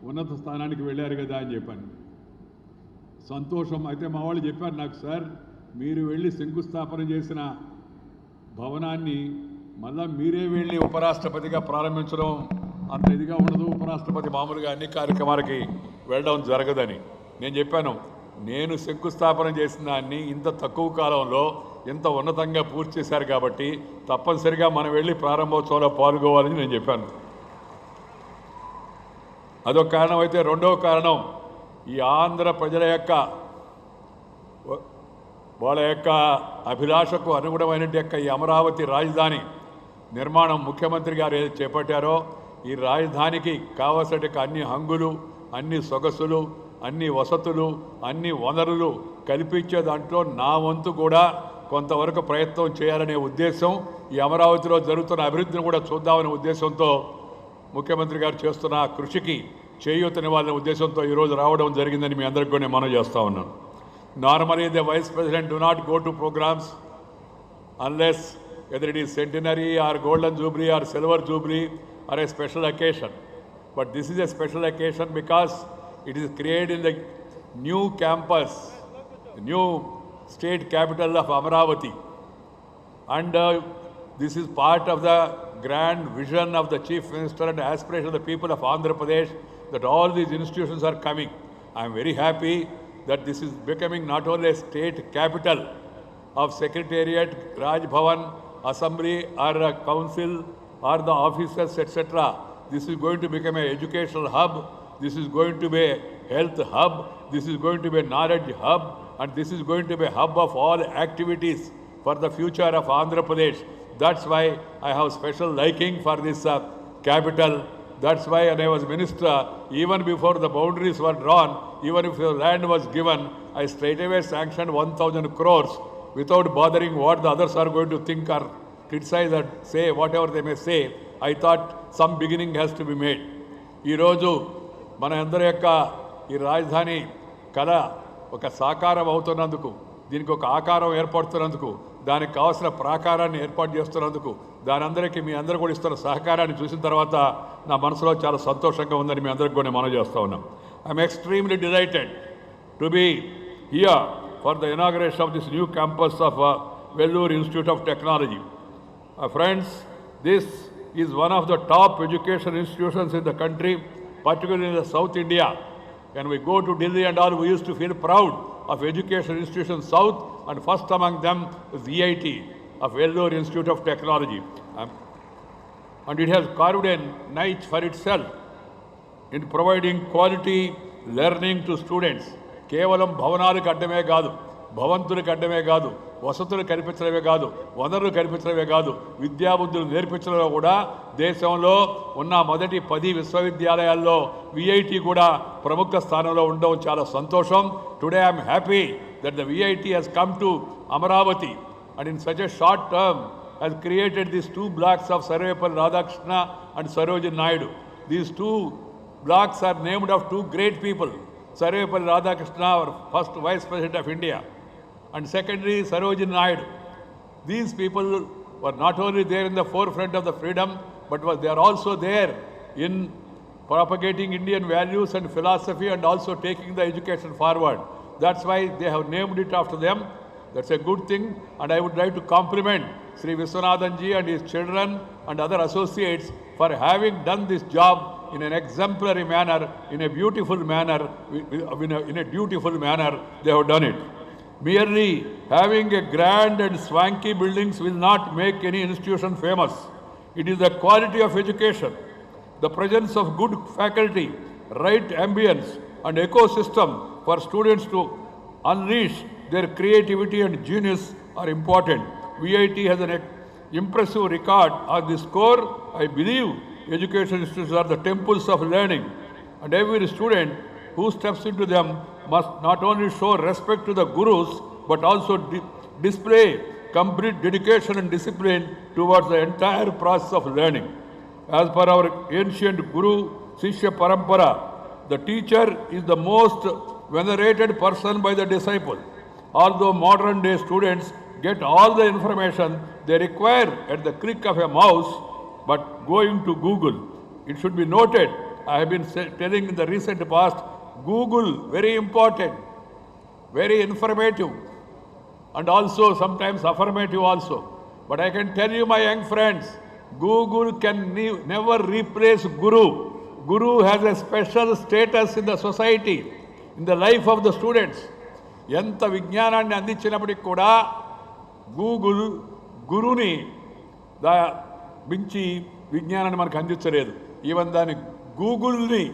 ఉన్నత స్థానానికి వెళ్ళారు కదా అని చెప్పాను. సంతోషం. అయితే మా వాళ్ళు చెప్పారు నాకు, సార్ మీరు వెళ్ళి శంకుస్థాపన చేసిన భవనాన్ని మళ్ళా మీరే వెళ్ళి ఉపరాష్ట్రపతిగా ప్రారంభించడం అంత ఇదిగా ఉండదు, ఉపరాష్ట్రపతి మామూలుగా అన్ని కార్యక్రమాలకి వెళ్ళడం జరగదని నేను చెప్పాను. నేను శంకుస్థాపన చేసిన దాన్ని ఇంత తక్కువ కాలంలో ఇంత ఉన్నతంగా పూర్తి చేశారు కాబట్టి తప్పనిసరిగా మనం వెళ్ళి ప్రారంభోత్సవంలో పాల్గొవాలని నేను చెప్పాను. అదొక కారణం. అయితే రెండవ కారణం, ఈ ఆంధ్ర ప్రజల యొక్క వాళ్ళ యొక్క అభిలాషకు అనుగుణమైన ఈ అమరావతి రాజధాని నిర్మాణం ముఖ్యమంత్రి గారు ఏదైతే చేపట్టారో ఈ రాజధానికి కావలసిన అన్ని హంగులు, అన్ని సొగసులు, అన్ని వసతులు, అన్ని వనరులు కల్పించే దాంట్లో నా వంతు కూడా కొంతవరకు ప్రయత్నం చేయాలనే ఉద్దేశం, ఈ అమరావతిలో జరుగుతున్న అభివృద్ధిని కూడా చూద్దామనే ఉద్దేశంతో ముఖ్యమంత్రి గారు చేస్తున్న కృషికి చేయూతనివ్వాలనే ఉద్దేశంతో ఈరోజు రావడం జరిగిందని మీ అందరికీ కూడా నేను మనవి చేస్తూ ఉన్నాను. Normally the vice president do not go to programmes unless whether it is centenary or golden jubilee or silver jubilee or a special occasion. But this is a special occasion because it is created in the new campus, the new state capital of Amaravati. And this is part of the grand vision of the Chief Minister and aspiration of the people of Andhra Pradesh that all these institutions are coming. I am very happy that this is becoming not only a state capital of Secretariat, Raj Bhavan, Assembly or a council or the officers, etc. This is going to become an educational hub. This is going to be a health hub. This is going to be a knowledge hub. And this is going to be a hub of all activities for the future of Andhra Pradesh. That's why I have special liking for this capital. That's why when I was minister, even before the boundaries were drawn, even if the land was given, I straightaway sanctioned 1,000 crores without bothering what the others are going to think or criticize or say, whatever they may say. I thought some beginning has to be made. ఈ రోజు మన అందరి యొక్క ఈ రాజధాని కళ ఒక సాకారం అవుతున్నందుకు, దీనికి ఒక ఆకారం ఏర్పడుతున్నందుకు, దానికి కావాల్సిన ప్రాకారాన్ని ఏర్పాటు చేస్తున్నందుకు, దాని అందరికీ మీ అందరూ కూడా ఇస్తున్న సహకారాన్ని చూసిన తర్వాత నా మనసులో చాలా సంతోషంగా ఉందని మీ అందరికీ కూడా మనం చేస్తూ ఉన్నాం. I'm extremely delighted to be here for the inauguration of this new campus of Vellore Institute of Technology. Friends, this is one of the top education institutions in the country, particularly in the South India. When we go to Delhi and all, we used to feel proud of education institutions South, and first among them is EIT of Vellore Institute of Technology. And it has carved a niche for itself in providing quality learning to students. కేవలం భవనాలకు అడ్డమే కాదు, భవంతులకు అడ్డమే కాదు, వసతులు కల్పించడమే కాదు, వనరులు కల్పించడమే కాదు, విద్యాబుద్ధులు నేర్పించడంలో కూడా దేశంలో ఉన్న మొదటి 10 విశ్వవిద్యాలయాల్లో విఐటి కూడా ప్రముఖ స్థానంలో ఉండడం చాలా సంతోషం. Today I'm happy that the VIT has come to Amaravati and in such a short term has created these 2 blocks of Sarvepalli Radhakrishna and Sarojini Naidu. These 2 blocks are named of 2 great people. Sarvepalli Radhakrishna, our first Vice President of India, and secondly Sarojini Naidu. These people were not only there in the forefront of the freedom, but they are also there in propagating Indian values and philosophy and also taking the education forward. That's why they have named it after them. That's a good thing, and I would like to compliment Sri Viswanathan ji and his children and other associates for having done this job in an exemplary manner, in a beautiful manner, in a dutiful manner. They have done it. Merely having a grand and swanky buildings will not make any institution famous. It is the quality of education, the presence of good faculty, right ambience and ecosystem for students to unleash their creativity and genius are important. VIT has an impressive record on this score. I believe education institutions are the temples of learning, and every student who steps into them must not only show respect to the gurus but also display complete dedication and discipline towards the entire process of learning. As per our ancient Guru Shishya Parampara, the teacher is the most venerated person by the disciple. Although modern day students get all the information they require at the click of a mouse, but going to Google, it should be noted, I have been telling in the recent past, Google, very important, very informative, and also sometimes affirmative also. But I can tell you, my young friends, Google can never replace Guru. Guru has a special status in the society, in the life of the students. ఎంత విజ్ఞానాన్ని అందించినప్పటికి కూడా Google గురుని మించి విజ్ఞానాన్ని మనకు అందించలేదు. Even దాని గూగుల్ని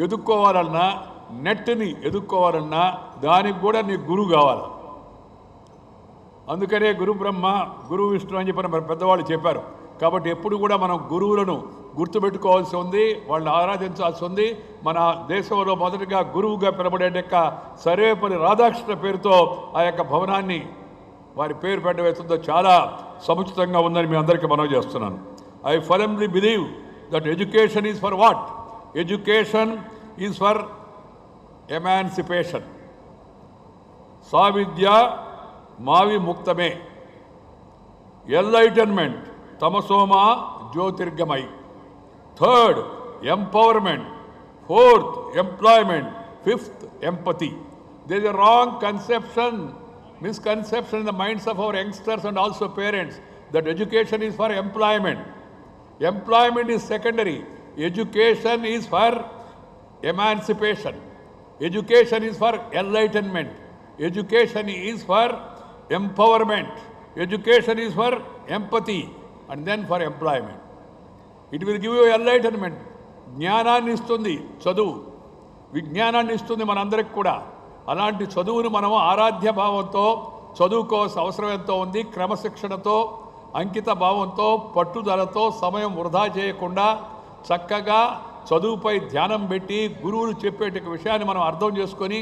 ఎదుర్కోవాలన్నా, నెట్ని ఎదుర్కోవాలన్నా దానికి కూడా నీ గురువు కావాలి. అందుకనే గురు బ్రహ్మ గురు విష్ణు అని చెప్పిన పెద్దవాళ్ళు చెప్పారు. కాబట్టి ఎప్పుడు కూడా మనం గురువులను గుర్తుపెట్టుకోవాల్సి ఉంది, వాళ్ళని ఆరాధించాల్సి ఉంది. మన దేశంలో మొదటిగా గురువుగా పిలబడే సర్వేపల్లి రాధాకృష్ణ పేరుతో ఆ యొక్క భవనాన్ని వారి పేరు పెట్టవేస్తుందో చాలా సముచితంగా ఉందని మీ అందరికీ మనవి చేస్తున్నాను. I firmly believe that education is for what? Education is for emancipation. సావిద్య మావి ముక్తమే. ఎన్లైటన్మెంట్ తమసోమా జ్యోతిర్గమై. Third, empowerment. Fourth, employment. Fifth, empathy. There is a wrong misconception in the minds of our youngsters and also parents that education is for employment. Employment is secondary. Education is for emancipation. Education is for enlightenment. Education is for empowerment. Education is for empathy and then for employment. It will give you enlightenment. జ్ఞానాన్ని ఇస్తుంది చదువు, విజ్ఞానాన్ని ఇస్తుంది మనందరికి కూడా. అలాంటి చదువును మనం ఆరాధ్య భావంతో చదువుకోవాల్సిన అవసరం ఎంతో ఉంది. క్రమశిక్షణతో, అంకిత భావంతో, పట్టుదలతో, సమయం వృధా చేయకుండా చక్కగా చదువుపై ధ్యానం పెట్టి గురువులు చెప్పేట విషయాన్ని మనం అర్థం చేసుకొని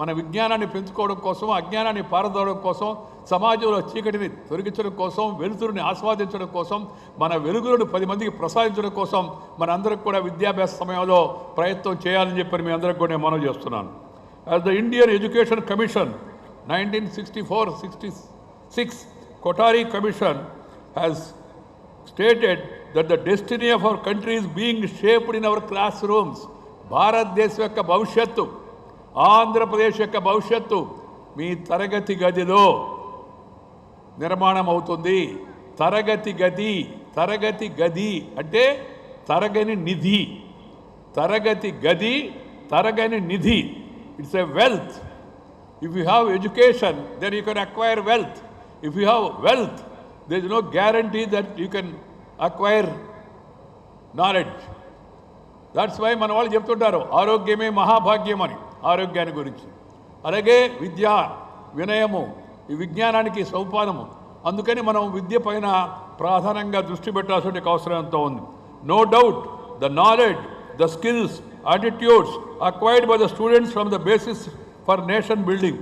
మన విజ్ఞానాన్ని పెంచుకోవడం కోసం, అజ్ఞానాన్ని పారదోవడం కోసం, సమాజంలో చీకటిని తొలగించడం కోసం, వెలుతురుని ఆస్వాదించడం కోసం, మన వెలుగులను 10 మందికి ప్రసాదించడం కోసం మనందరికి కూడా విద్యాభ్యాస సమయంలో ప్రయత్నం చేయాలని చెప్పి మీ అందరికి కూడా నేను మనవి చేస్తున్నాను. As the Indian education commission 1964-66 Kothari Commission has stated that the destiny of our country is being shaped in our classrooms. భారతదేశం యొక్క భవిష్యత్తు, ఆంధ్రప్రదేశ్ యొక్క భవిష్యత్తు మీ తరగతి గదిలో నిర్మాణం అవుతుంది. తరగతి గది అంటే తరగని నిధి. తరగతి గది తరగని నిధి. It's a wealth. If you have education, then you can acquire wealth. If you have wealth, there is no guarantee that you can acquire knowledge. That's why మన వాళ్ళు చెప్తుంటారు ఆరోగ్యమే మహాభాగ్యం అని, ఆరోగ్యాన్ని గురించి. అలాగే విద్య, వినయము, ఈ విజ్ఞానానికి సౌపానము. అందుకని మనం విద్య పైన ప్రధానంగా దృష్టి పెట్టాల్సిన అవసరం ఎంతో ఉంది. No doubt the knowledge, the skills, attitudes acquired by the students from the basis for nation building.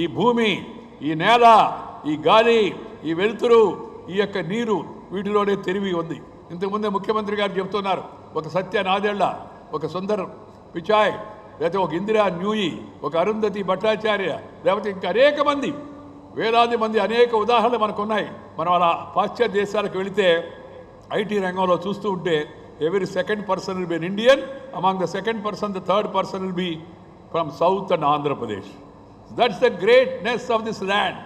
ఈ భూమి, ఈ నేల, ఈ గాలి, ఈ వెలుతురు, ఈ యొక్క నీరు, వీటిలోనే తెలివి ఉంది. ఇంతకుముందే ముఖ్యమంత్రి గారు చెప్తున్నారు, ఒక సత్య నాదెళ్ల, ఒక సుందర్ పిచాయ్, లేకపోతే ఒక ఇందిరా న్యూయి, ఒక అరుంధతి భట్టాచార్య, లేకపోతే ఇంకా అనేక మంది, వేలాది మంది, అనేక ఉదాహరణలు మనకు ఉన్నాయి. మనం అలా పాశ్చాత్య దేశాలకు వెళితే ఐటీ రంగంలో చూస్తూ ఉంటే every second person will be an Indian. Among the second person, the third person will be from South and Andhra Pradesh. That's the greatness of this land.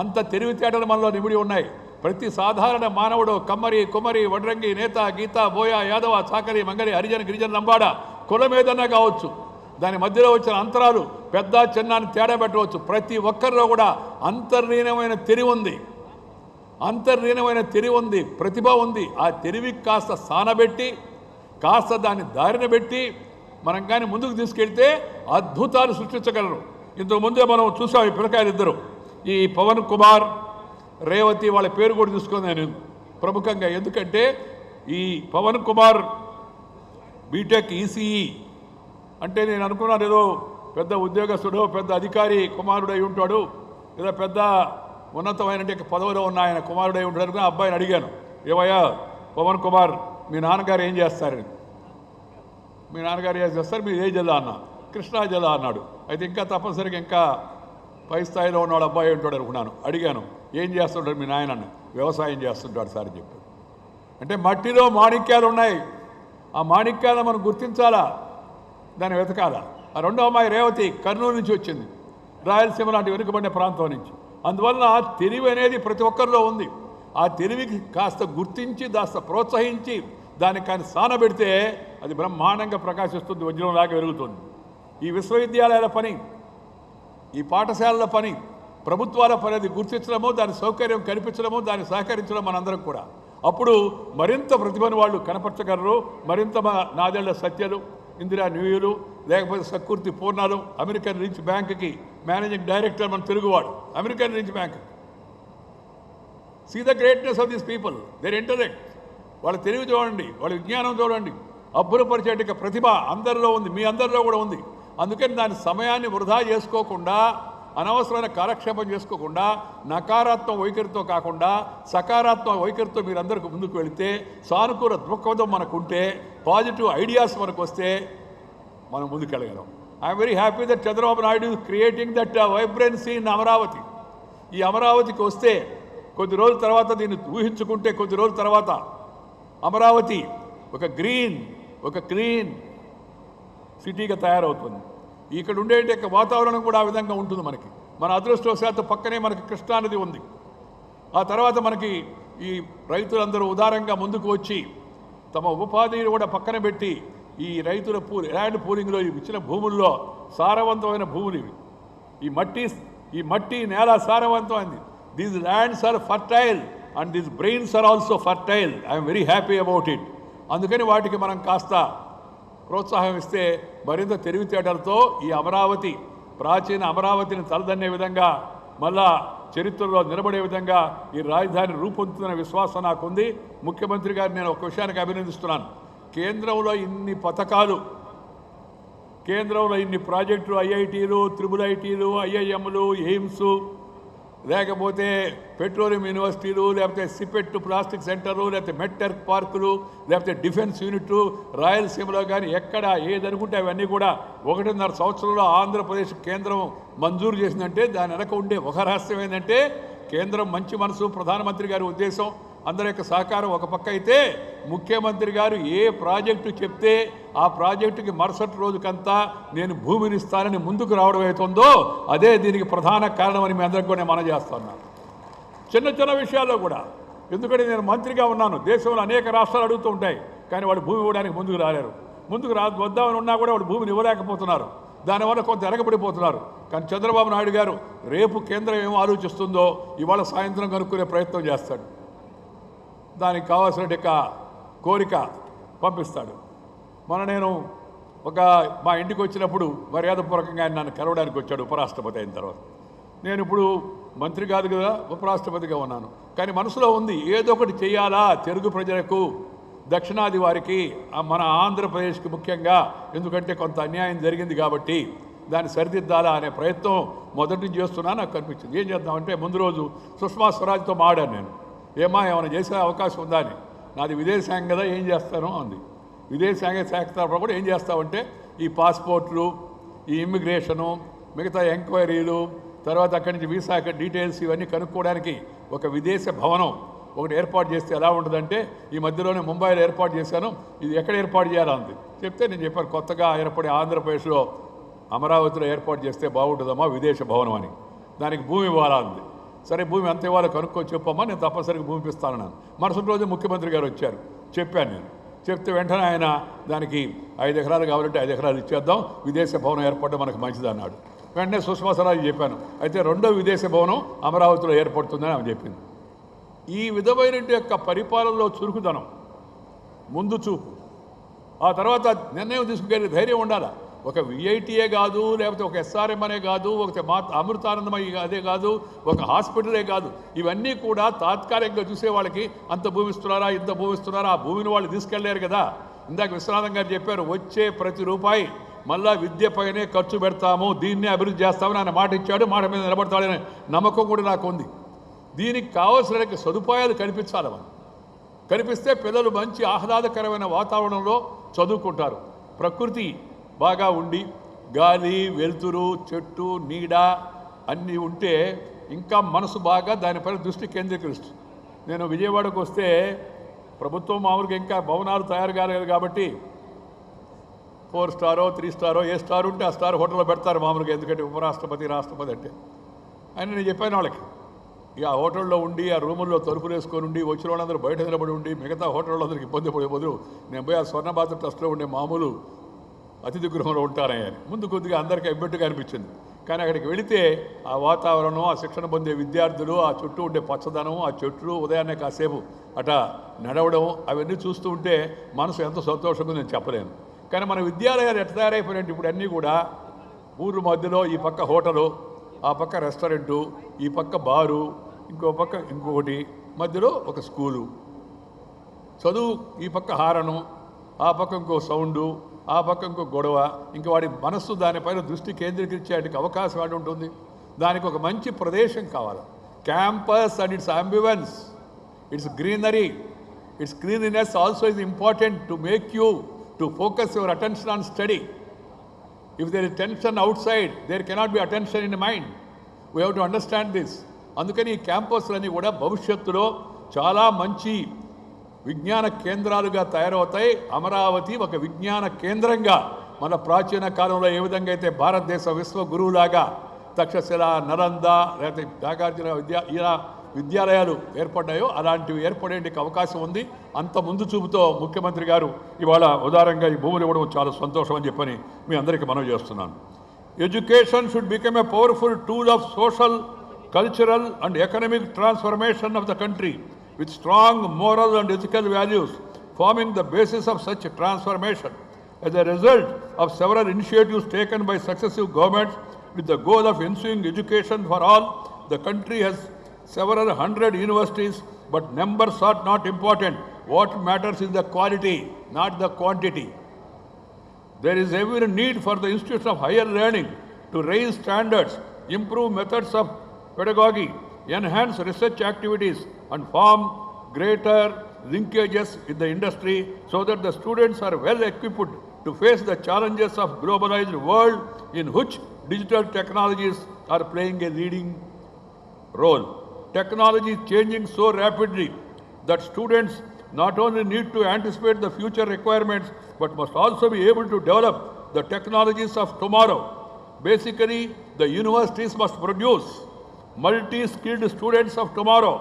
అంత తెలివితేటలు మనలో నిమిడి ఉన్నాయి. ప్రతి సాధారణ మానవుడు కమ్మరి, కుమ్మరి, వడ్రంగి, నేత, గీత, బోయ, యాదవ, చాకలి, మంగలి, హరిజన, గిరిజన, లంబాడ, కులం ఏదన్నా కావచ్చు. దాని మధ్యలో వచ్చిన అంతరాలు పెద్ద చిన్నాన్ని తేడా పెట్టవచ్చు. ప్రతి ఒక్కరిలో కూడా అంతర్లీనమైన తెలివి ఉంది, ప్రతిభ ఉంది. ఆ తెలివికి కాస్త సానబెట్టి, కాస్త దాన్ని దారిన పెట్టి మనం కానీ ముందుకు తీసుకెళ్తే అద్భుతాలు సృష్టించగలరు. ఇంతకుముందే మనం చూసాం ఈ పిల్లకాయలు ఇద్దరు, ఈ పవన్ కుమార్, రేవతి, వాళ్ళ పేరు కూడా తీసుకుని నేను ప్రముఖంగా. ఎందుకంటే ఈ పవన్ కుమార్ బీటెక్ ఈసీఈ అంటే నేను అనుకున్నాను ఏదో పెద్ద ఉద్యోగస్తుడు, పెద్ద అధికారి కుమారుడై ఉంటాడు, ఏదో పెద్ద ఉన్నతమైన పదవిలో ఉన్న ఆయన కుమారుడై ఉంటాడు అనుకుని అబ్బాయిని అడిగాను, ఏవయ్యా పవన్ కుమార్, మీ నాన్నగారు ఏం చేస్తారని. మీ నాన్నగారు ఏం చేస్తారు, మీరు ఏ జిల్లా అన్నా, కృష్ణా జిల్లా అన్నాడు. అయితే ఇంకా తప్పనిసరిగా ఇంకా పై స్థాయిలో ఉన్నవాడు అబ్బాయి ఉంటాడు అనుకున్నాను. అడిగాను, ఏం చేస్తుంటాడు మీ నాయన అన్న. వ్యవసాయం చేస్తుంటాడు సార్ అని చెప్పాడు. అంటే మట్టిలో మాణిక్యాలు ఉన్నాయి, ఆ మాణిక్యాలను మనం గుర్తించాలా. దాన్ని వెతకాల. ఆ రెండో అమ్మాయి రేవతి కర్నూలు నుంచి వచ్చింది, రాయలసీమ లాంటి వెనుకబడిన ప్రాంతం నుంచి. అందువలన తెలివి అనేది ప్రతి ఒక్కరిలో ఉంది. ఆ తెలివికి కాస్త గుర్తించి కాస్త ప్రోత్సహించి దానికి కానీ సానబెడితే అది బ్రహ్మాండంగా ప్రకాశిస్తుంది, వజ్రంలాగా వెలుగుతుంది. ఈ విశ్వవిద్యాలయాల పని, ఈ పాఠశాలల పని, ప్రభుత్వాల పని అది గుర్తించడము, దాని సౌకర్యం కల్పించడము, దాన్ని సహకరించడం మనందరం కూడా. అప్పుడు మరింత ప్రతిభను వాళ్ళు కనపరచగలరు. మరింత నాదేళ్ల సత్యలు, ఇందిరా న్యూయులు, లేకపోతే సకృతి పూర్ణాలు, అమెరికన్ రిచ్ బ్యాంక్కి మేనేజింగ్ డైరెక్టర్ మన తెలుగువాడు, American rich bank. See the greatness of these people, their intellect, వాళ్ళ తెలివి చూడండి, వాళ్ళ విజ్ఞానం చూడండి. అబ్బురపరిచేట ప్రతిభ అందరిలో ఉంది, మీ అందరిలో కూడా ఉంది. అందుకని దాని సమయాన్ని వృధా చేసుకోకుండా, అనవసరమైన కాలక్షేపం చేసుకోకుండా, నకారాత్మక వైఖరితో కాకుండా సకారాత్మక వైఖరితో మీరందరికీ ముందుకు వెళితే, సానుకూల దృక్పథం మనకుంటే, పాజిటివ్ ఐడియాస్ మనకు వస్తే మనం ముందుకెళ్ళగలం. I'm very happy that Chandrababu Naidu is creating that vibrancy in Amaravati. ఈ అమరావతికి వస్తే కొద్ది రోజుల తర్వాత, దీన్ని ఊహించుకుంటే కొద్ది రోజుల తర్వాత అమరావతి ఒక గ్రీన్, ఒక క్లీన్ సిటీగా తయారవుతుంది. ఇక్కడ ఉండే వాతావరణం కూడా ఆ విధంగా ఉంటుంది. మన అదృష్టవశాత్తు పక్కనే మనకి కృష్ణానది ఉంది. ఆ తర్వాత మనకి ఈ రైతులందరూ ఉదారంగా ముందుకు వచ్చి తమ ఉపాధిని కూడా పక్కన పెట్టి ఈ రైతుల ల్యాండ్ పూలింగ్లో ఇచ్చిన భూముల్లో సారవంతమైన భూములు ఇవి. ఈ మట్టి నేల సారవంతమైంది. These lands are fertile and these brains are also fertile. I'm very happy about it. అందుకని వాటికి మనం కాస్త ప్రోత్సాహం ఇస్తే మరింత తెలివితేటలతో ఈ అమరావతి, ప్రాచీన అమరావతిని తలదన్నే విధంగా, మళ్ళా చరిత్రలో నిలబడే విధంగా ఈ రాజధాని రూపొందుతున్న విశ్వాసం నాకుంది. ముఖ్యమంత్రి గారిని నేను ఒక విషయానికి అభినందిస్తున్నాను. కేంద్రంలో ఇన్ని పథకాలు, కేంద్రంలో ఇన్ని ప్రాజెక్టులు, ఐఐటీలు, త్రిబుల్ ఐటీలు, ఐఐఎంలు, ఎయిమ్స్, లేకపోతే పెట్రోలియం యూనివర్సిటీలు, లేకపోతే సిపెట్ ప్లాస్టిక్ సెంటర్లు, లేకపోతే మెట్టర్క్ పార్కులు, లేకపోతే డిఫెన్స్ యూనిట్లు, రాయలసీమలో కానీ ఎక్కడ ఏదనుకుంటే అవన్నీ కూడా 1.5 సంవత్సరంలో ఆంధ్రప్రదేశ్ కేంద్రం మంజూరు చేసిందంటే దాని వెనక ఉండే ఒక రహస్యం ఏంటంటే కేంద్రం మంచి మనసు, ప్రధానమంత్రి గారి ఉద్దేశం, అందరి యొక్క సహకారం ఒక పక్క అయితే, ముఖ్యమంత్రి గారు ఏ ప్రాజెక్టు చెప్తే ఆ ప్రాజెక్టుకి మరుసటి రోజుకంతా నేను భూమిని ఇస్తానని ముందుకు రావడం అవుతుందో అదే దీనికి ప్రధాన కారణమని మీ అందరికీ కూడా నేను మనం చేస్తున్నాను. చిన్న చిన్న విషయాల్లో కూడా, ఎందుకంటే నేను మంత్రిగా ఉన్నాను, దేశంలో అనేక రాష్ట్రాలు అడుగుతూ ఉంటాయి, కానీ వాళ్ళు భూమి ఇవ్వడానికి ముందుకు రాలేరు. ముందుకు వద్దామని ఉన్నా కూడా వాళ్ళు భూమిని ఇవ్వలేకపోతున్నారు. దానివల్ల కొంత వెనకబడిపోతున్నారు. కానీ చంద్రబాబు నాయుడు గారు రేపు కేంద్రం ఏమో ఆలోచిస్తుందో ఇవాళ సాయంత్రం కనుక్కునే ప్రయత్నం చేస్తాడు. దానికి కావాల్సిన కోరిక పంపిస్తాడు. నేను మా ఇంటికి వచ్చినప్పుడు మర్యాదపూర్వకంగా ఆయన నన్ను కలవడానికి వచ్చాడు, ఉపరాష్ట్రపతి అయిన తర్వాత. నేను ఇప్పుడు మంత్రి కాదు కదా, ఉపరాష్ట్రపతిగా ఉన్నాను. కానీ మనసులో ఉంది, ఏదో ఒకటి చేయాలా తెలుగు ప్రజలకు, దక్షిణాది వారికి, మన ఆంధ్రప్రదేశ్కి ముఖ్యంగా, ఎందుకంటే కొంత అన్యాయం జరిగింది కాబట్టి దాన్ని సరిదిద్దాలా అనే ప్రయత్నం మొదటి నుంచి చేస్తున్నా. నాకు కనిపించింది ఏం చేద్దామంటే, ముందు రోజు సుష్మా స్వరాజ్తో మాడాను నేను, ఏమైనా చేసే అవకాశం ఉందా అని. నాది విదేశాంగం కదా, ఏం చేస్తాను అంది. విదేశాంగ శాఖ తరఫున కూడా ఏం చేస్తామంటే ఈ పాస్పోర్ట్లు, ఈ ఇమ్మిగ్రేషను, మిగతా ఎంక్వైరీలు, తర్వాత అక్కడి నుంచి వీసా డీటెయిల్స్ ఇవన్నీ కనుక్కోవడానికి ఒక విదేశ భవనం ఒకటి ఏర్పాటు చేస్తే ఎలా ఉంటుందంటే, ఈ మధ్యలోనే ముంబైలో ఏర్పాటు చేశాను, ఇది ఎక్కడ ఏర్పాటు చేయాలంది. చెప్తే నేను చెప్పాను, కొత్తగా ఏర్పడే ఆంధ్రప్రదేశ్లో అమరావతిలో ఏర్పాటు చేస్తే బాగుంటుందమ్మా విదేశ భవనం అని. దానికి భూమి ఇవ్వాలంది. సరే భూమి అంత ఇవ్వాలో కనుక్కొని చెప్పమ్మా, నేను తప్పనిసరిగా భూమి ఇస్తానన్నాను. మరుసటి రోజు ముఖ్యమంత్రి గారు వచ్చారు, చెప్పాను నేను. చెప్తే వెంటనే ఆయన దానికి 5 ఎకరాలు కావాలంటే 5 ఎకరాలు ఇచ్చేద్దాం, విదేశ భవనం ఏర్పడడం మనకు మంచిది అన్నాడు. వెంటనే సుష్మా స్వరాజ్ చెప్పాను, అయితే 2వ విదేశ భవనం అమరావతిలో ఏర్పడుతుందని ఆమె చెప్పింది. ఈ విధమైన యొక్క పరిపాలనలో చురుకుదనం, ముందు చూపు, ఆ తర్వాత నిర్ణయం తీసుకునే ధైర్యం ఉండాలి. ఒక విఐటీయే కాదు, లేకపోతే ఒక ఎస్ఆర్ఎం అనే కాదు, ఒక అమృతానందమయ్య అదే కాదు, ఒక హాస్పిటలే కాదు, ఇవన్నీ కూడా తాత్కాలికంగా చూసే వాళ్ళకి అంత భూమిస్తున్నారా, ఇంత భూమిస్తున్నారా, ఆ భూమిని వాళ్ళు తీసుకెళ్ళలేరు కదా. ఇందాక విశ్వనాథం గారు చెప్పారు, వచ్చే ప్రతి రూపాయి మళ్ళా విద్యపైనే ఖర్చు పెడతాము, దీన్నే అభివృద్ధి చేస్తామని ఆయన మాట ఇచ్చాడు. మాట మీద నిలబడతాడనే నమ్మకం కూడా నాకు ఉంది. దీనికి కావాల్సిన సదుపాయాలు కల్పించాలి. మనం కల్పిస్తే పిల్లలు మంచి ఆహ్లాదకరమైన వాతావరణంలో చదువుకుంటారు. ప్రకృతి బాగా ఉండి గాలి, వెలుతురు, చెట్టు, నీడ అన్నీ ఉంటే ఇంకా మనసు బాగా దానిపైన దృష్టి కేంద్రీకరిస్తుంది. నేను విజయవాడకు వస్తే ప్రభుత్వం మామూలుగా ఇంకా భవనాలు తయారు కాలేదు కాబట్టి 4 స్టారో 3 స్టారో ఏ స్టార్ ఉంటే ఆ స్టార్ హోటల్లో పెడతారు మామూలుగా, ఎందుకంటే ఉపరాష్ట్రపతి రాష్ట్రపతి అంటే. అని నేను చెప్పాను వాళ్ళకి, ఇక ఆ హోటల్లో ఉండి ఆ రూముల్లో తలుపులు వేసుకొని ఉండి వచ్చిన వాళ్ళందరూ బయట నిలబడి ఉండి మిగతా హోటళ్ళందరికీ ఇబ్బంది పడే బదులు నేను పోయి ఆ స్వర్ణభారత ట్రస్ట్లో ఉండే మామూలు అతిథి గృహంలో ఉంటానని ముందు కొద్దిగా అందరికీ అబ్బెట్టుగా అనిపించింది. కానీ అక్కడికి వెళితే ఆ వాతావరణం, ఆ శిక్షణ పొందే విద్యార్థులు, ఆ చుట్టూ ఉండే పచ్చదనం, ఆ చెట్లు, ఉదయాన్నే కాసేపు అట నడవడం, అవన్నీ చూస్తూ ఉంటే మనసు ఎంత సంతోషంగా నేను చెప్పలేను. కానీ మన విద్యాలయాలు ఎట్లా తయారైపోయినట్టు ఇప్పుడు అన్నీ కూడా ఊరు మధ్యలో ఈ పక్క హోటలు, ఆ పక్క రెస్టారెంటు, ఈ పక్క బారు, ఇంకో పక్క ఇంకొకటి, మధ్యలో ఒక స్కూలు, చదువు ఈ పక్క హారను, ఆ పక్క ఇంకో సౌండు, ఆ పక్క ఇంకో గొడవ. ఇంకా వాడి మనస్సు దానిపైన దృష్టి కేంద్రీకరించేటికి అవకాశం ఆడి ఉంటుంది. దానికి ఒక మంచి ప్రదేశం కావాలి. Campus and its ambience, its greenery, its గ్రీనరీనెస్ also is important to make you to focus your attention on study. If there is tension outside, there cannot be attention in the mind. We have to understand this. అందుకని ఈ క్యాంపస్లన్నీ కూడా భవిష్యత్తులో చాలా మంచి విజ్ఞాన కేంద్రాలుగా తయారవుతాయి. అమరావతి ఒక విజ్ఞాన కేంద్రంగా మన ప్రాచీన కాలంలో ఏ విధంగా అయితే భారతదేశ విశ్వ గురువులాగా తక్షశిల, నలంద, లేకపోతే నాగార్జున విద్యాలయాలు ఏర్పడ్డాయో అలాంటివి ఏర్పడేందుకు అవకాశం ఉంది. అంత ముందు చూపుతో ముఖ్యమంత్రి గారు ఇవాళ ఉదారంగా ఈ భూములు ఇవ్వడం చాలా సంతోషం అని చెప్పని మీ అందరికీ మనవి చేస్తున్నాను. Education should become a powerful tool of social, cultural and economic transformation of the country with strong moral and ethical values forming the basis of such transformation. As a result of several initiatives taken by successive governments with the goal of ensuring education for all, the country has several hundred universities, but numbers are not important. What matters is the quality, not the quantity. There is every need for the institutions of higher learning to raise standards, improve methods of pedagogy, enhance research activities and form greater linkages in the industry so that the students are well equipped to face the challenges of globalized world in which digital technologies are playing a leading role. Technology is changing so rapidly that students not only need to anticipate the future requirements but must also be able to develop the technologies of tomorrow. Basically, the universities must produce multi-skilled students of tomorrow,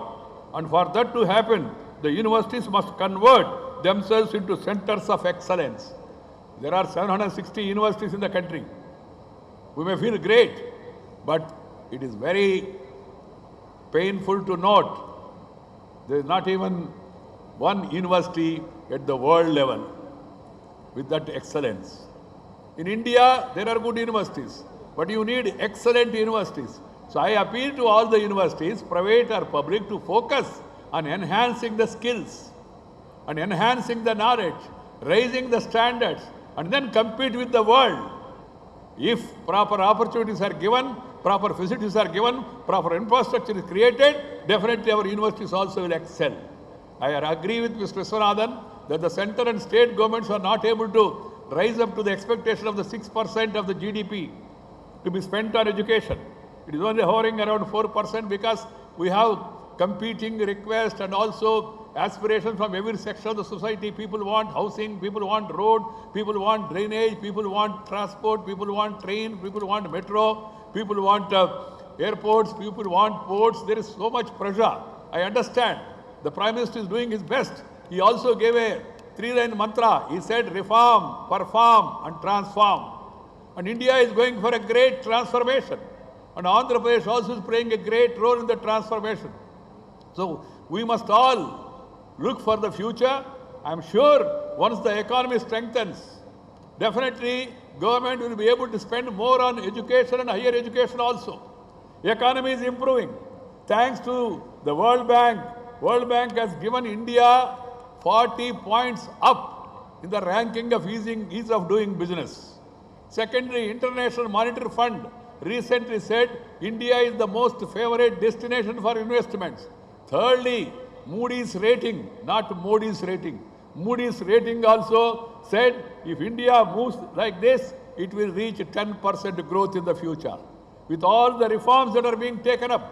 and for that to happen, the universities must convert themselves into centers of excellence. There are 760 universities in the country. We may feel great, but it is very painful to note there is not even one university at the world level with that excellence. In India, there are good universities, but you need excellent universities. So I appeal to all the universities, private or public, to focus on enhancing the skills and enhancing the knowledge, raising the standards, and then compete with the world. If proper opportunities are given, proper facilities are given, proper infrastructure is created, definitely our universities also will excel. I agree with Mr. Viswanathan that the centre and state governments are not able to rise up to the expectation of the 6% of the GDP to be spent on education. It is only hovering around 4% because we have competing requests and also aspirations from every section of the society. People want housing, people want road, people want drainage, people want transport, people want train, people want metro, people want airports, people want ports. There is so much pressure. I understand. The Prime Minister is doing his best. He also gave a 3-line mantra. He said reform, perform and transform. And India is going for a great transformation. And Andhra Pradesh also is playing a great role in the transformation. So we must all look for the future. I am sure once the economy strengthens, definitely government will be able to spend more on education and higher education also. The economy is improving. Thanks to the World Bank. World Bank has given India 40 points up in the ranking of ease of doing business. Secondly, International Monetary Fund recently said India is the most favorite destination for investments. Thirdly, Moody's rating, not Modi's rating. Moody's rating also said if India moves like this, it will reach 10% growth in the future. With all the reforms that are being taken up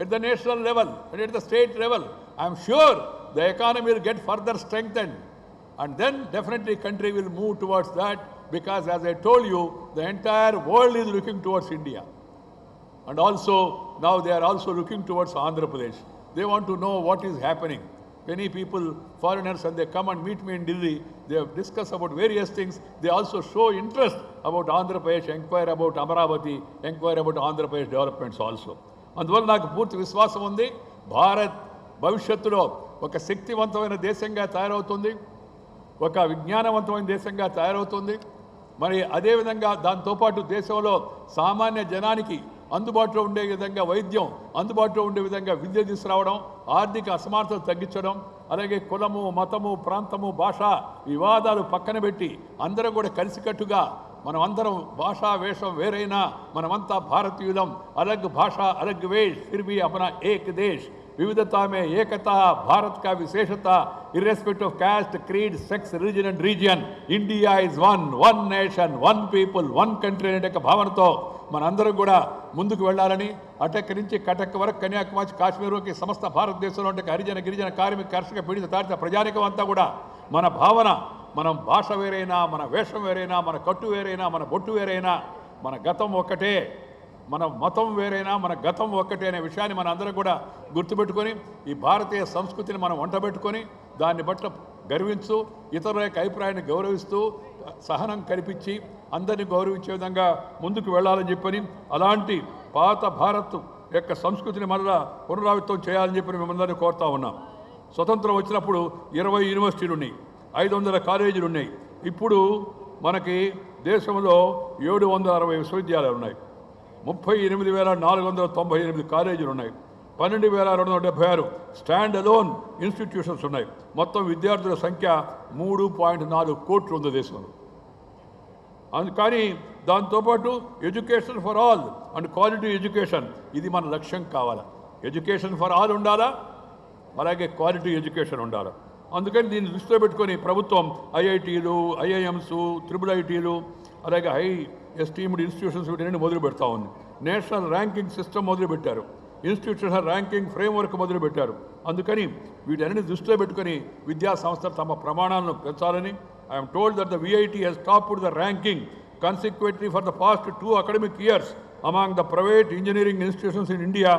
at the national level and at the state level, I am sure the economy will get further strengthened. And then definitely country will move towards that, because as I told you, the entire world is looking towards India. And also, now they are also looking towards Andhra Pradesh. They want to know what is happening. Many people, foreigners, and they come and meet me in Delhi, they have discussed about various things. They also show interest about Andhra Pradesh, inquire about Amaravati, inquire about Andhra Pradesh developments also. అందువల్ల నాకు పూర్తి విశ్వాసం ఉంది, భారత్ భవిష్యత్తులో ఒక శక్తివంతమైన దేశంగా తయారవుతుంది, ఒక విజ్ఞానవంతమైన దేశంగా తయారవుతుంది. మరి అదేవిధంగా దాంతోపాటు దేశంలో సామాన్య జనానికి అందుబాటులో ఉండే విధంగా వైద్యం, అందుబాటులో ఉండే విధంగా విద్య తీసుకురావడం, ఆర్థిక అసమానతలు తగ్గించడం, అలాగే కులము, మతము, ప్రాంతము, భాష వివాదాలు పక్కన పెట్టి అందరం కూడా కలిసికట్టుగా మనం అందరం భాషా వేషం వేరైనా మనమంతా భారతీయులం. अलग भाषा अलग वेश फिर भी अपना एक देश, विविधता में एकता भारत का विशेषता, irrespective of caste, creed, sex, religion and region, India is one nation, one people, one country అనే ఒక భావనతో మనందరం కూడా ముందుకు వెళ్ళాలని, అటక్ నుంచి కటక్ వరకు కన్యాకుమారి కాశ్మీర్ వరకు సమస్త భారతదేశంలో ఉండే హరిజన గిరిజన కార్మిక కర్షక పీడిత తాడిత ప్రజానికం అంతా కూడా మన భావన, మనం భాష వేరైనా, మన వేషం వేరైనా, మన కట్టు వేరైనా, మన బొట్టు వేరైనా, మన గతం ఒక్కటే, మన మతం వేరైనా మన గతం ఒక్కటే అనే విషయాన్ని మన అందరం కూడా గుర్తుపెట్టుకొని ఈ భారతీయ సంస్కృతిని మనం వంటబెట్టుకొని దాన్ని బట్ల గర్వించు, ఇతరుల యొక్క అభిప్రాయాన్ని గౌరవిస్తూ సహనం కల్పించి అందరినీ గౌరవించే విధంగా ముందుకు వెళ్ళాలని చెప్పని, అలాంటి పాత భారత్ యొక్క సంస్కృతిని మరలా పునరావృతం చేయాలని చెప్పి మిమ్మల్ని కోరుతా ఉన్నాం. స్వతంత్రం వచ్చినప్పుడు 20 యూనివర్సిటీలు ఉన్నాయి, 500 కాలేజీలు ఉన్నాయి. ఇప్పుడు మనకి దేశంలో 760 విశ్వవిద్యాలయాలు ఉన్నాయి, 38,498 కాలేజీలు ఉన్నాయి, 12,276 స్టాండ్ అలోన్ ఇన్స్టిట్యూషన్స్ ఉన్నాయి. మొత్తం విద్యార్థుల సంఖ్య 3.4 కోట్లు ఉంది దేశంలో. కానీ దాంతోపాటు education for all and quality education, ఇది మన లక్ష్యం కావాలా. ఎడ్యుకేషన్ ఫర్ ఆల్ ఉండాలా, అలాగే క్వాలిటీ ఎడ్యుకేషన్ ఉండాలా. అందుకని దీన్ని దృష్టిలో పెట్టుకొని ప్రభుత్వం ఐఐటీలు, ఐఐఎంస్, IIITలు, అలాగే హై ఎస్టీమ్డ్ ఇన్స్టిట్యూషన్స్ వీటిని మొదలు పెడతా ఉంది. నేషనల్ ర్యాంకింగ్ సిస్టమ్ మొదలుపెట్టారు, ఇన్స్టిట్యూషనల్ ర్యాంకింగ్ ఫ్రేమ్వర్క్ మొదలుపెట్టారు. అందుకని వీటన్నిటిని దృష్టిలో పెట్టుకొని విద్యా సంస్థలు తమ ప్రమాణాలను పెంచాలని. I'm told that the VIT has topped the ranking consequently for the past 2 academic years among the private engineering institutions in India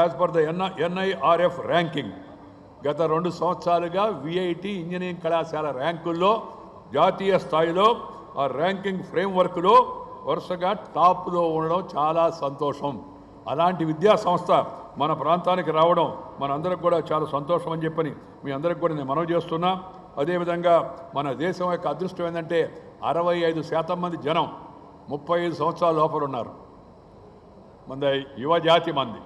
as per the NIRF ranking. గత 2 సంవత్సరాలుగా VIT ఇంజనీరింగ్ కళాశాల ర్యాంకుల్లో జాతీయ స్థాయిలో ఆ ర్యాంకింగ్ ఫ్రేమ్వర్క్లో వరుసగా టాప్లో ఉండడం చాలా సంతోషం. అలాంటి విద్యా సంస్థ మన ప్రాంతానికి రావడం మనందరికి కూడా చాలా సంతోషం అని చెప్పని మీ అందరికి కూడా నేను మనవి చేస్తున్నా. అదేవిధంగా మన దేశం యొక్క అదృష్టం ఏంటంటే 65% మంది జనం 35 సంవత్సరాల లోపల ఉన్నారు. మన యువ జాతి మంది,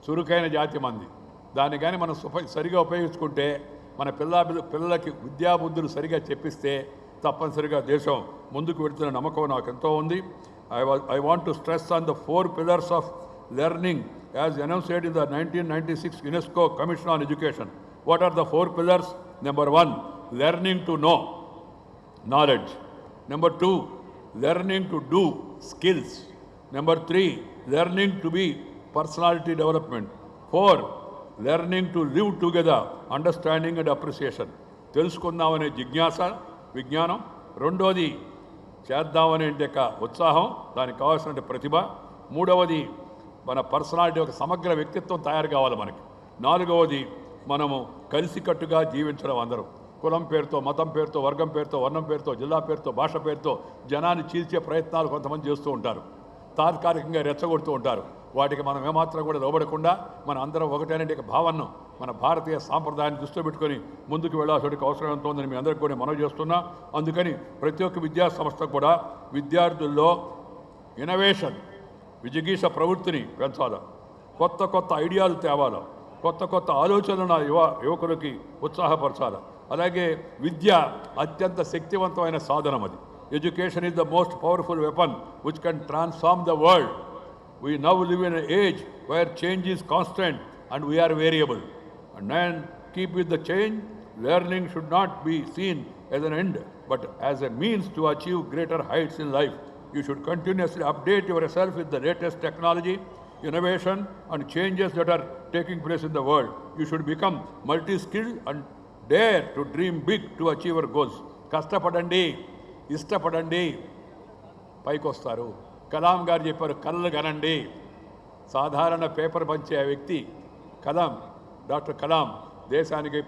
చురుకైన జాతి మంది. దాన్ని కానీ మనం సరిగా ఉపయోగించుకుంటే, మన పిల్లలకి విద్యాబుద్ధులు సరిగా చెప్పిస్తే తప్పనిసరిగా దేశం ముందుకు వెళుతున్న నమ్మకం నాకు ఎంతో ఉంది. I want to stress on the 4 pillars of learning as announced in the 1996 UNESCO Commission on Education. What are the 4 pillars? Number 1, learning to know, knowledge. Number 2, learning to do, skills. Number 3, learning to be, personality development. 4, learning to live together, understanding and appreciation. తెలుసుకుందామనే జిజ్ఞాస, విజ్ఞానం. రెండోది చేద్దామనే ఉత్సాహం, దానికి కావాల్సిన ప్రతిభ. మూడవది మన personality, ఒక సమగ్ర వ్యక్తిత్వం తయారు కావాలి మనకి. నాలుగవది మనము కలిసికట్టుగా జీవించడం. అందరం కులం పేరుతో, మతం పేరుతో, వర్గం పేరుతో, వర్ణం పేరుతో, జిల్లా పేరుతో, భాష పేరుతో జనాన్ని చీల్చే ప్రయత్నాలు కొంతమంది చేస్తూ ఉంటారు, తాత్కాలికంగా రెచ్చగొడుతూ ఉంటారు. వాటికి మనం ఏమాత్రం కూడా లోబడకుండా మన అందరం ఒకటేనే భావనను, మన భారతీయ సాంప్రదాయాన్ని దృష్టిలో పెట్టుకొని ముందుకు వెళ్ళాల్సిన అవసరం ఎంత ఉందని మీ అందరికీ కూడా మనవి చేస్తున్నా. అందుకని ప్రతి ఒక్క విద్యా సంస్థ కూడా విద్యార్థుల్లో ఇన్నోవేషన్, విజిగీష ప్రవృత్తిని పెంచాలి, కొత్త కొత్త ఐడియాలు తేవాలి, కొత్త కొత్త ఆలోచనలను యువకులకి ఉత్సాహపరచాలి. అలాగే విద్య అత్యంత శక్తివంతమైన సాధనం. అది education is the most powerful weapon which can transform the world. We now live in an age where change is constant and we are variable. And then keep with the change. Learning should not be seen as an end, but as a means to achieve greater heights in life. You should continuously update yourself with the latest technology, innovation and changes that are taking place in the world. You should become multi-skilled and dare to dream big to achieve your goals. కష్టపడండి, ఇష్టపడండి, పైకి వస్తారు. కలాం గారు చెప్పారు, కళ్ళు కనండి. సాధారణ paper పంచే వ్యక్తి కలాం, డాక్టర్ కలాం దేశానికి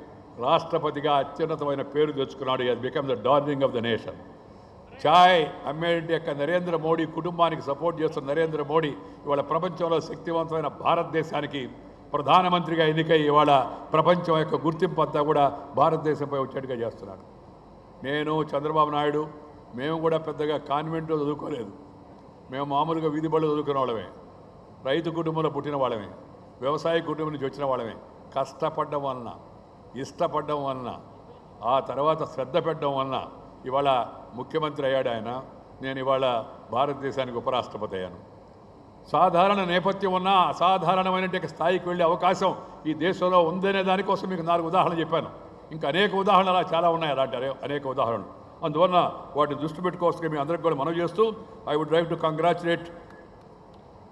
రాష్ట్రపతిగా అత్యున్నతమైన పేరు తెచ్చుకున్నాడు. He has become the darling of the nation. ఛాయ్ అమ్మేటి యొక్క నరేంద్ర మోడీ కుటుంబానికి సపోర్ట్ చేస్తున్న నరేంద్ర మోడీ ఇవాళ ప్రపంచంలో శక్తివంతమైన భారతదేశానికి ప్రధానమంత్రిగా ఎన్నికై ఇవాళ ప్రపంచం యొక్క గుర్తింపు అంతా కూడా భారతదేశంపై వచ్చేట్టుగా చేస్తున్నాడు. నేను, చంద్రబాబు నాయుడు, మేము కూడా పెద్దగా కాన్వెంట్లో చదువుకోలేదు. మేము మామూలుగా వీధి బళ్ళు చదువుకున్న వాళ్ళమే, రైతు కుటుంబంలో పుట్టిన వాళ్ళమే, వ్యవసాయ కుటుంబం నుంచి వచ్చిన వాళ్ళమే. కష్టపడడం వలన, ఇష్టపడడం వలన, ఆ తర్వాత శ్రద్ధ పెట్టడం వలన ఇవాళ ముఖ్యమంత్రి అయ్యాడు ఆయన. నేను ఇవాళ భారతదేశానికి ఉపరాష్ట్రపతి అయ్యాను. సాధారణ నేపథ్యం ఉన్న అసాధారణమైన స్థాయికి వెళ్ళే అవకాశం ఈ దేశంలో ఉందనే దానికోసం మీకు 4 ఉదాహరణలు చెప్పాను. ఇంకా అనేక ఉదాహరణలు అలా చాలా ఉన్నాయి, అలాంటి అనేక ఉదాహరణలు. అందువల్ల వాటిని దృష్టి పెట్టుకోవాల్సిందిగా మీ అందరికీ కూడా మనవి చేస్తూ I would like to congratulate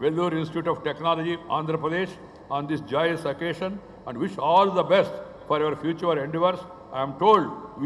Vellore Institute of Technology, Andhra Pradesh, on this joyous occasion and wish all the best for your future endeavors. I am told